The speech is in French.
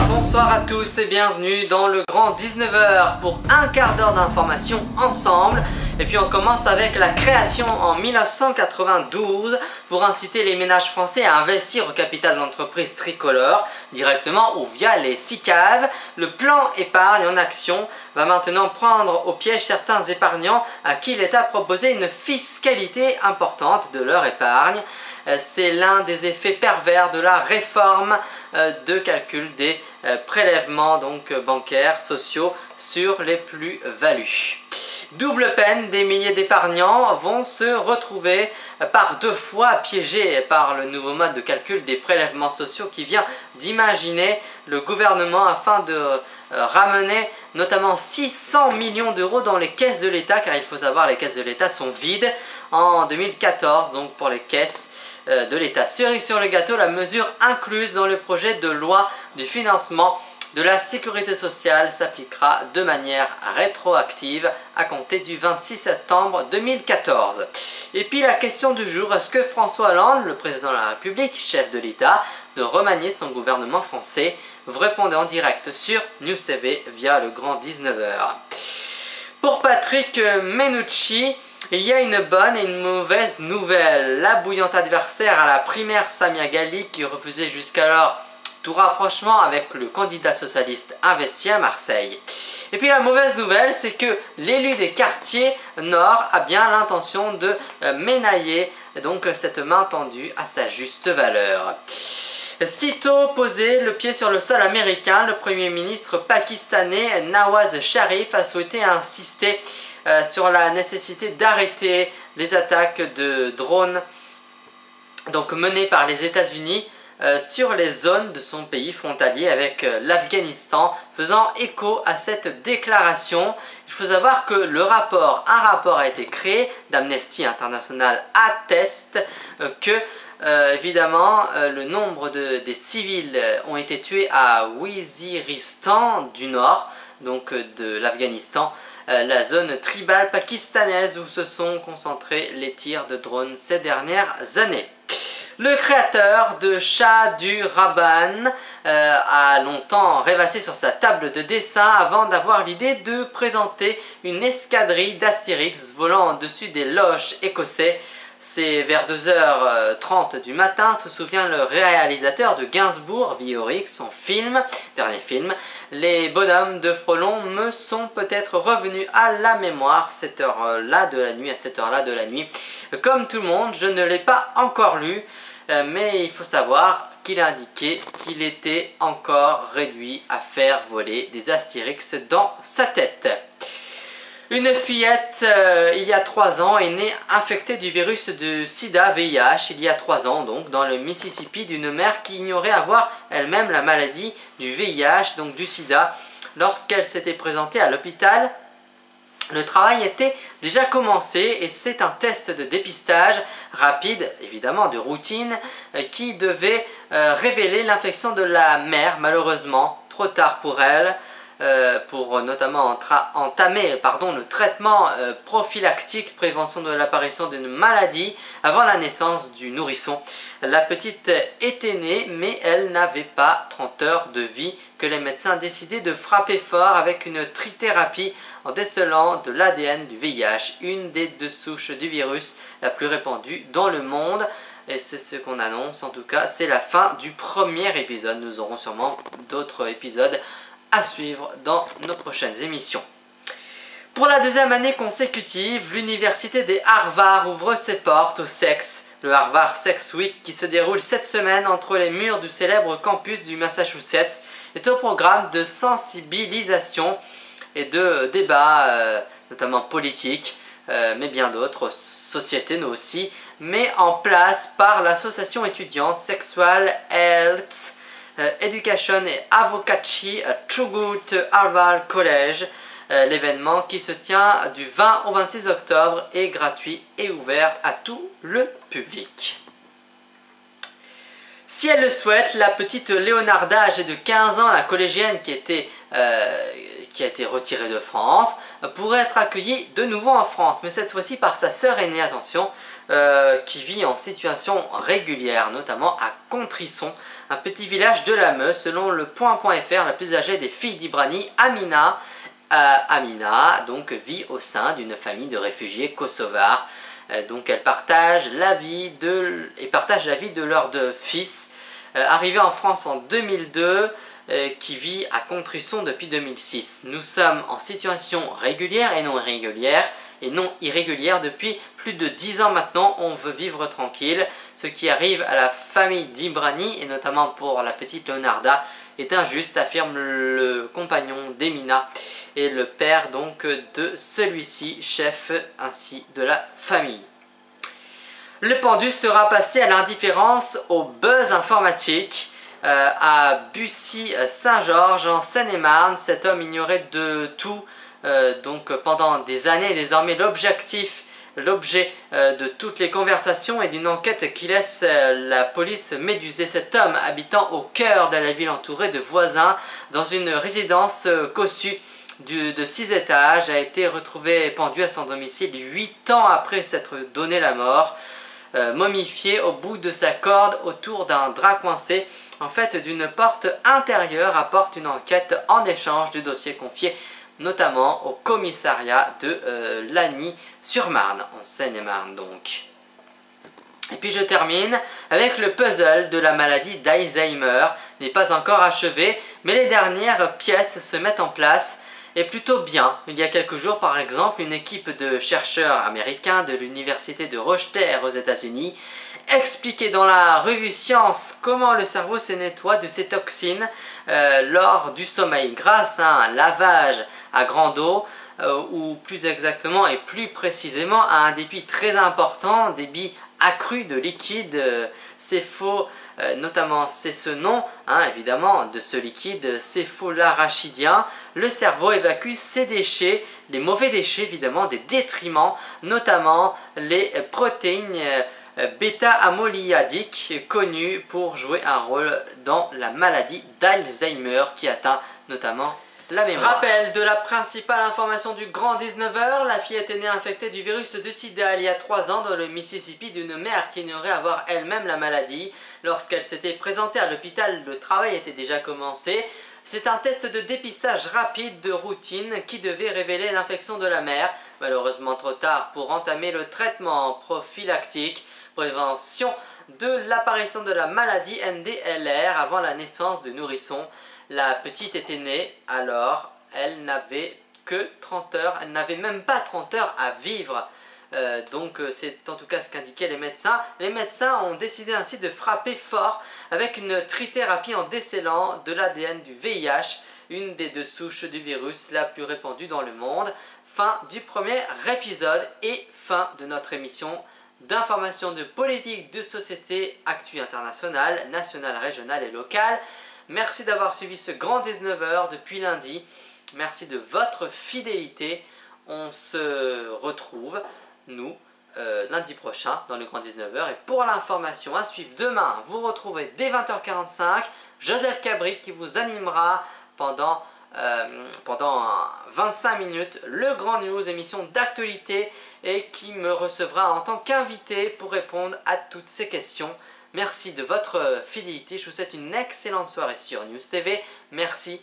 Bonsoir à tous et bienvenue dans le grand 19h pour un quart d'heure d'information ensemble. Et puis on commence avec la création en 1992 pour inciter les ménages français à investir au capital de l'entreprise tricolore directement ou via les SICAV. Le plan épargne en action va maintenant prendre au piège certains épargnants à qui l'État proposait une fiscalité importante de leur épargne. C'est l'un des effets pervers de la réforme de calcul des prélèvements bancaires sociaux sur les plus-values. Double peine, des milliers d'épargnants vont se retrouver par deux fois piégés par le nouveau mode de calcul des prélèvements sociaux qui vient d'imaginer le gouvernement afin de ramener notamment 600 millions d'euros dans les caisses de l'État, car il faut savoir les caisses de l'État sont vides en 2014, donc pour les caisses de l'État. Cerise sur le gâteau, la mesure incluse dans le projet de loi du financement de la sécurité sociale s'appliquera de manière rétroactive à compter du 26 septembre 2014. Et puis la question du jour, est-ce que François Hollande, le président de la République, chef de l'État, de remanier son gouvernement français? Vous répondez en direct sur News TV via le grand 19h. Pour Patrick Mennucci, il y a une bonne et une mauvaise nouvelle. La bouillante adversaire à la primaire Samia Ghali, qui refusait jusqu'alors tout rapprochement avec le candidat socialiste investi à Marseille. Et puis la mauvaise nouvelle, c'est que l'élu des quartiers nord a bien l'intention de ménailler donc cette main tendue à sa juste valeur. Sitôt posé le pied sur le sol américain, le premier ministre pakistanais Nawaz Sharif a souhaité insister sur la nécessité d'arrêter les attaques de drones menées par les États-Unis sur les zones de son pays frontalier avec l'Afghanistan, faisant écho à cette déclaration. Il faut savoir que un rapport a été créé d'Amnesty International atteste que évidemment le nombre des civils ont été tués à Waziristan du nord, donc de l'Afghanistan, la zone tribale pakistanaise où se sont concentrés les tirs de drones ces dernières années. Le créateur de Shah du Rahman a longtemps rêvassé sur sa table de dessin avant d'avoir l'idée de présenter une escadrille d'Astérix volant au-dessus des loches écossais. C'est vers 2h30 du matin, se souvient le réalisateur de Gainsbourg, Viorique, son dernier film. Les bonhommes de Frelon me sont peut-être revenus à la mémoire à cette heure-là de la nuit. Comme tout le monde, je ne l'ai pas encore lu, mais il faut savoir qu'il a indiqué qu'il était encore réduit à faire voler des Astérix dans sa tête. Une fillette, il y a 3 ans, est née infectée du virus de sida VIH, il y a 3 ans, donc, dans le Mississippi, d'une mère qui ignorait avoir elle-même la maladie du VIH, donc du sida. Lorsqu'elle s'était présentée à l'hôpital, le travail était déjà commencé et c'est un test de dépistage rapide, évidemment de routine, qui devait révéler l'infection de la mère, malheureusement, trop tard pour elle. Pour notamment entamer le traitement prophylactique prévention de l'apparition d'une maladie avant la naissance du nourrisson. La petite était née mais elle n'avait pas 30 heures de vie que les médecins décidaient de frapper fort avec une trithérapie en décelant de l'ADN du VIH, une des 2 souches du virus la plus répandue dans le monde. Et c'est ce qu'on annonce, en tout cas c'est la fin du premier épisode. Nous aurons sûrement d'autres épisodes à suivre dans nos prochaines émissions. Pour la 2e année consécutive, l'université des Harvard ouvre ses portes au sexe. Le Harvard Sex Week, qui se déroule cette semaine entre les murs du célèbre campus du Massachusetts, est au programme de sensibilisation et de débats, notamment politiques, mais bien d'autres, sociétés nous aussi, mis en place par l'association étudiante Sexual Health Education et Advocacy Tribute Harvard College. L'événement qui se tient du 20 au 26 octobre est gratuit et ouvert à tout le public. Si elle le souhaite, la petite Leonarda, âgée de 15 ans, la collégienne qui a été retirée de France, pourrait être accueillie de nouveau en France, mais cette fois-ci par sa sœur aînée, attention, qui vit en situation régulière, notamment à Contrisson, un petit village de la Meuse. Selon le point.fr, la plus âgée des filles d'Ibrani, Amina, donc vit au sein d'une famille de réfugiés kosovars. Donc elle partage la vie de leur deux fils, arrivé en France en 2002, qui vit à Contrisson depuis 2006. Nous sommes en situation régulière et non irrégulière depuis plus de 10 ans maintenant. On veut vivre tranquille. Ce qui arrive à la famille d'Ibrani, et notamment pour la petite Leonarda, est injuste, affirme le compagnon d'Emina et le père donc de celui-ci, chef ainsi de la famille. Le pendu sera passé à l'indifférence au buzz informatique. À Bussy-Saint-Georges en Seine-et-Marne, cet homme ignorait de tout donc pendant des années. Désormais l'objet de toutes les conversations et d'une enquête qui laisse la police médusée. Cet homme, habitant au cœur de la ville entouré de voisins dans une résidence cossue de 6 étages, a été retrouvé pendu à son domicile 8 ans après s'être donné la mort, momifié au bout de sa corde autour d'un drap coincé en fait d'une porte intérieure, rapporte une enquête en échange du dossier confié notamment au commissariat de Lagny-sur-Marne, en Seine-et-Marne donc. Et puis je termine avec le puzzle de la maladie d'Alzheimer. N'est pas encore achevé, mais les dernières pièces se mettent en place, et plutôt bien. Il y a quelques jours par exemple, une équipe de chercheurs américains de l'université de Rochester aux États-Unis expliquait dans la revue Science comment le cerveau se nettoie de ses toxines lors du sommeil grâce à un lavage à grande eau, ou plus exactement et plus précisément à un débit très important, débit accru de liquide notamment c'est ce nom évidemment de ce liquide céphalarachidien. Le cerveau évacue ses déchets, les mauvais déchets évidemment, des détriments, notamment les protéines bêta-amyloïdiques, connues pour jouer un rôle dans la maladie d'Alzheimer qui atteint notamment la mémoire. Rappel de la principale information du grand 19h, la fillette est née infectée du virus du sida il y a 3 ans dans le Mississippi d'une mère qui ignorait avoir elle-même la maladie. Lorsqu'elle s'était présentée à l'hôpital, le travail était déjà commencé. C'est un test de dépistage rapide de routine qui devait révéler l'infection de la mère. Malheureusement trop tard pour entamer le traitement prophylactique, prévention de l'apparition de la maladie NDLR avant la naissance de nourrisson. La petite était née, alors elle n'avait que 30 heures, elle n'avait même pas 30 heures à vivre. Donc c'est en tout cas ce qu'indiquaient les médecins. Les médecins ont décidé ainsi de frapper fort avec une trithérapie en décellant de l'ADN du VIH, une des 2 souches du virus la plus répandue dans le monde. Fin du premier épisode et fin de notre émission d'information de politique, de société, actu internationale, nationale, régionale et locale. Merci d'avoir suivi ce grand 19h depuis lundi. Merci de votre fidélité. On se retrouve, nous, lundi prochain dans le grand 19h. Et pour l'information à suivre demain, vous retrouvez dès 20h45 Joseph Cabrit qui vous animera pendant 25 minutes le Grand News, émission d'actualité, et qui me recevra en tant qu'invité pour répondre à toutes ces questions. Merci de votre fidélité, je vous souhaite une excellente soirée sur News TV, merci